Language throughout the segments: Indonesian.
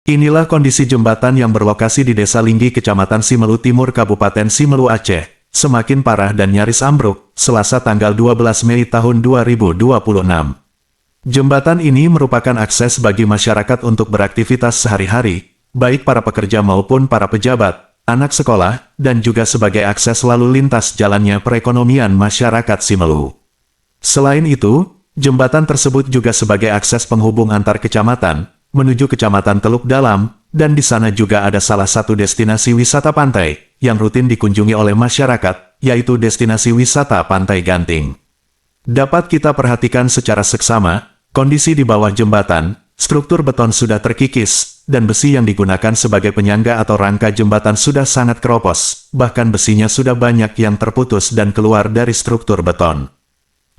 Inilah kondisi jembatan yang berlokasi di Desa Linggi, Kecamatan Simelu Timur, Kabupaten Simelu, Aceh, semakin parah dan nyaris ambruk, Selasa tanggal 12 Mei tahun 2026. Jembatan ini merupakan akses bagi masyarakat untuk beraktivitas sehari-hari, baik para pekerja maupun para pejabat, anak sekolah, dan juga sebagai akses lalu lintas jalannya perekonomian masyarakat Simelu. Selain itu, jembatan tersebut juga sebagai akses penghubung antar kecamatan, menuju Kecamatan Teluk Dalam, dan di sana juga ada salah satu destinasi wisata pantai, yang rutin dikunjungi oleh masyarakat, yaitu destinasi wisata Pantai Ganting. Dapat kita perhatikan secara seksama, kondisi di bawah jembatan, struktur beton sudah terkikis, dan besi yang digunakan sebagai penyangga atau rangka jembatan sudah sangat keropos, bahkan besinya sudah banyak yang terputus dan keluar dari struktur beton.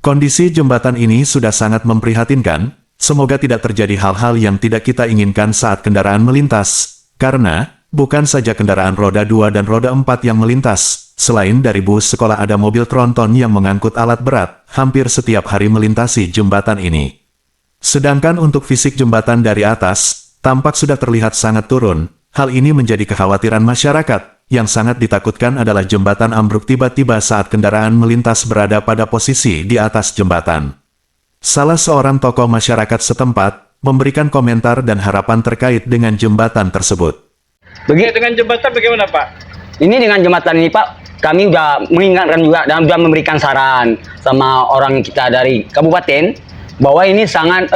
Kondisi jembatan ini sudah sangat memprihatinkan. Semoga tidak terjadi hal-hal yang tidak kita inginkan saat kendaraan melintas, karena bukan saja kendaraan roda 2 dan roda 4 yang melintas, selain dari bus sekolah ada mobil tronton yang mengangkut alat berat, hampir setiap hari melintasi jembatan ini. Sedangkan untuk fisik jembatan dari atas, tampak sudah terlihat sangat turun. Hal ini menjadi kekhawatiran masyarakat. Yang sangat ditakutkan adalah jembatan ambruk tiba-tiba saat kendaraan melintas berada pada posisi di atas jembatan. Salah seorang tokoh masyarakat setempat memberikan komentar dan harapan terkait dengan jembatan tersebut. Begitu dengan jembatan bagaimana, Pak? Ini dengan jembatan ini, Pak, kami sudah mengingatkan juga dan sudah memberikan saran sama orang kita dari kabupaten bahwa ini sangat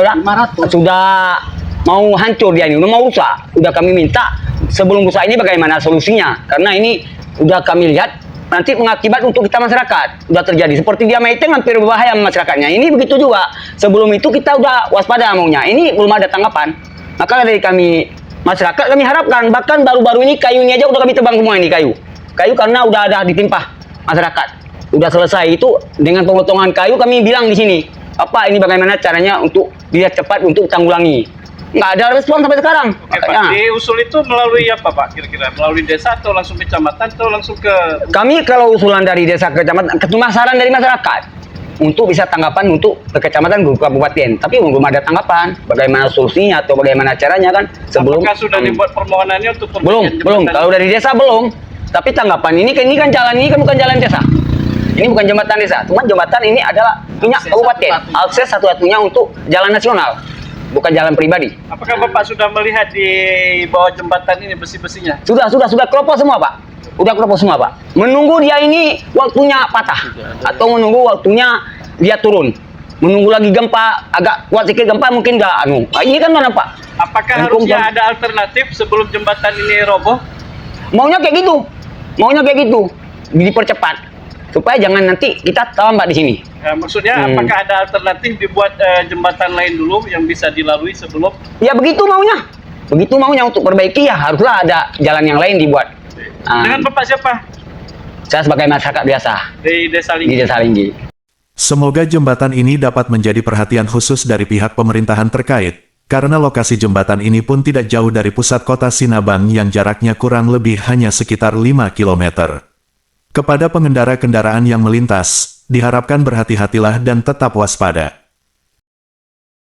sudah mau hancur dia ini, mau rusak. Sudah kami minta sebelum rusak ini bagaimana solusinya? Karena ini sudah kami lihat nanti mengakibat untuk kita masyarakat sudah terjadi seperti dia Maiteng hampir berbahaya masyarakatnya. Ini begitu juga. Sebelum itu kita udah waspada maunya. Ini belum ada tanggapan. Maka dari kami masyarakat kami harapkan, bahkan baru-baru ini kayu ini aja udah kami tebang semua ini kayu. Kayu karena udah ada ditimpah masyarakat. Udah selesai itu dengan pemotongan kayu kami bilang di sini. Apa ini bagaimana caranya untuk dia cepat untuk tanggulangi. Nggak ada respon sampai sekarang. Oke, Pak. Di usul itu melalui apa, Pak? Kira-kira melalui desa atau langsung kecamatan atau langsung ke... Kami kalau usulan dari desa ke kecamatan, cuma saran dari masyarakat untuk bisa tanggapan untuk ke kecamatan ke kabupaten. Tapi belum ada tanggapan. Bagaimana solusinya atau bagaimana caranya kan? Sebelum apakah sudah dibuat permohonannya untuk belum. Kalau dari desa belum. Tapi tanggapan ini kan jalan ini kan bukan jalan desa. Ini bukan jembatan desa. Cuma jembatan ini adalah punya kabupaten. Akses satu-satunya untuk jalan nasional. Bukan jalan pribadi. Apakah Bapak sudah melihat di bawah jembatan ini besi-besinya? Sudah keropos semua, Pak. Udah keropos semua, Pak. Menunggu dia ini waktunya patah atau menunggu waktunya dia turun. Menunggu lagi gempa, agak kuat sedikit gempa mungkin nggak anu. Nah, ini kan mana, Pak? Apakah harusnya ada alternatif sebelum jembatan ini roboh? Maunya kayak gitu. Dipercepat supaya jangan nanti kita terlambat di sini. Ya, maksudnya apakah ada alternatif dibuat jembatan lain dulu yang bisa dilalui sebelum? Ya begitu maunya untuk perbaiki ya haruslah ada jalan yang lain dibuat. Dengan Bapak siapa? Saya sebagai masyarakat biasa Di Desa Linggi. di Desa Linggi. Semoga jembatan ini dapat menjadi perhatian khusus dari pihak pemerintahan terkait, karena lokasi jembatan ini pun tidak jauh dari pusat kota Sinabang yang jaraknya kurang lebih hanya sekitar 5 km. Kepada pengendara kendaraan yang melintas, diharapkan berhati-hatilah dan tetap waspada.